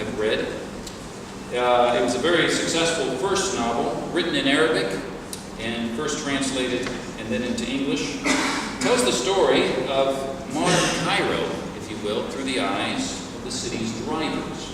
have read. It was a very successful first novel, written in Arabic and first translated and then into English. It tells the story of modern Cairo, if you will, through the eyes of the city's drivers.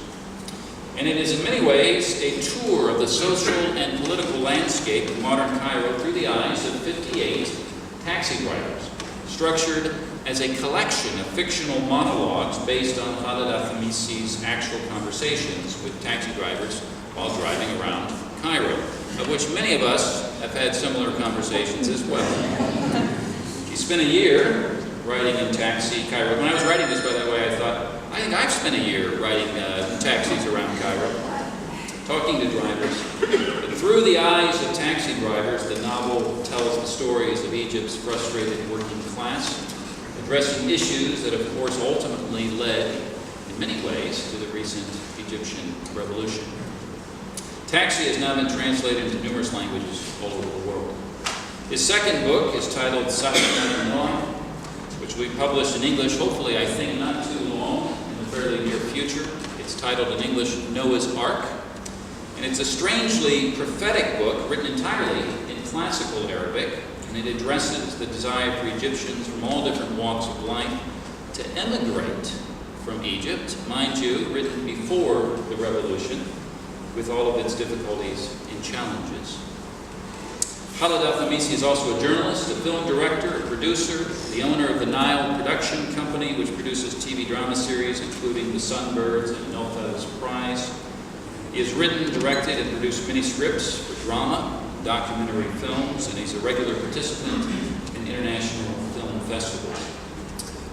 And it is in many ways a tour of the social and political landscape of modern Cairo through the eyes of 58 taxi drivers, structured as a collection of fictional monologues based on Khaled El Khamissi's actual conversations with taxi drivers while driving around Cairo, of which many of us have had similar conversations as well. He spent a year riding in taxi Cairo. When I was writing this, by the way, I thought, I think I've spent a year riding taxis around Cairo, talking to drivers. But through the eyes of taxi drivers, the novel tells the stories of Egypt's frustrated working class, addressing issues that, of course, ultimately led, in many ways, to the recent Egyptian revolution. Taxi has now been translated into numerous languages all over the world. His second book is titled Safinat, which we published in English, hopefully, I think, not too long, in the fairly near future. It's titled in English, Noah's Ark. And it's a strangely prophetic book written entirely in classical Arabic, and it addresses the desire for Egyptians from all different walks of life to emigrate from Egypt, mind you, written before the revolution, with all of its difficulties and challenges. Khaled El Khamissi is also a journalist, a film director, a producer, the owner of the Nile production company, which produces TV drama series, including The Sunbirds and Nobel's Prize. He has written, directed, and produced many scripts for drama, documentary films, and he's a regular participant in international film festivals.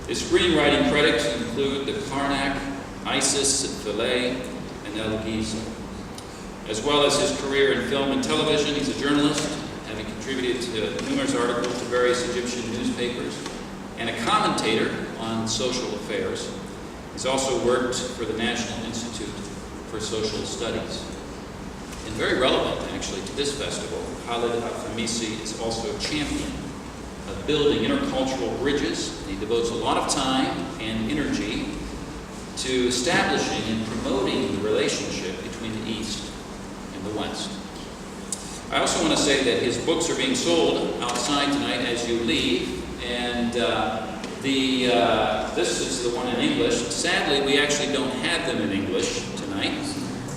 His screenwriting credits include The Karnak, Isis, Philae, and El Giza. As well as his career in film and television, he's a journalist, having contributed to numerous articles to various Egyptian newspapers, and a commentator on social affairs. He's also worked for the National Institute for Social Studies. And very relevant, actually, to this festival, Khaled El Khamissi is also a champion of building intercultural bridges. He devotes a lot of time and energy to establishing and promoting the relationship between the East and the West. I also want to say that his books are being sold outside tonight as you leave, and this is the one in English. Sadly, we actually don't have them in English tonight,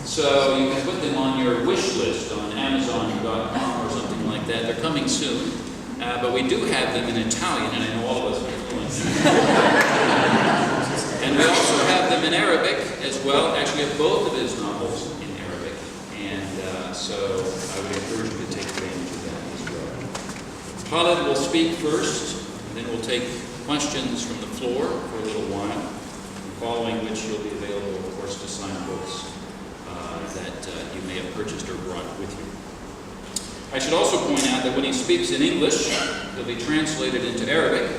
so you can put them on your wish list on Amazon.com or something like that. They're coming soon, but we do have them in Italian, and I know all of us are fluent. And we also have them in Arabic as well. Actually, we have both of his novels in Arabic, and so I would encourage you to take advantage of that as well. Khaled will speak first, and then we'll take questions from the floor for a little while, following which you'll be available, of course, to sign books that you may have purchased or brought with you. I should also point out that when he speaks in English, he'll be translated into Arabic,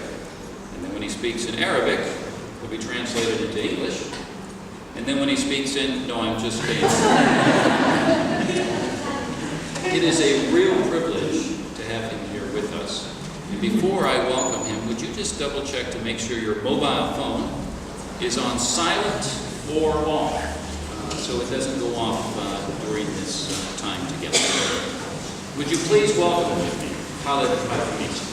and then when he speaks in Arabic, he'll be translated into English, and then when he speaks in, no, I'm just kidding. It is a real privilege to have him here with us. And before I welcome him, would you just double check to make sure your mobile phone is on silent or off, so it doesn't go off during this time together. Would you please welcome with me, Khaled El Khamissi.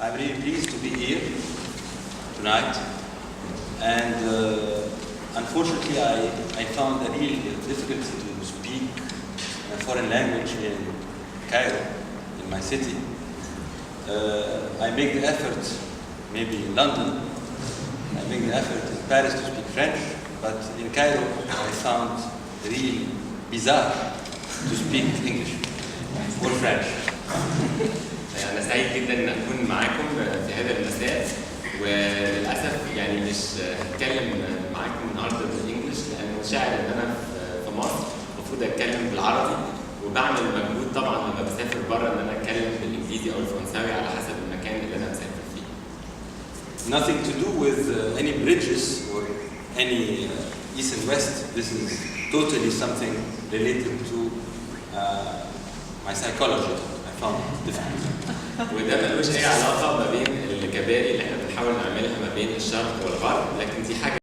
I'm really pleased to be here tonight, and unfortunately I found a real difficulty to speak a foreign language in Cairo, in my city. I make the effort, maybe in London, I make the effort in Paris to speak French, but in Cairo I found really bizarre to speak English or French. أنا سعيد جدا إن أكون معاكم في هذا المساء، وللأسف يعني مش هتكلم معاكم النهارده بالإنجلش لأن شاعر إن أنا في مصر المفروض أتكلم بالعربي، وبعمل مجهود طبعا لما بسافر بره إن أنا أتكلم بالإنجليزي أو الفرنساوي على حسب المكان اللي أنا مسافر فيه. nothing to do with any bridges or any east and west. This is totally something related to my psychology. I found it difficult. وده ملوش اي علاقه ما بين الكباري اللي احنا بنحاول نعملها ما بين الشرق والغرب، لكن دي حاجه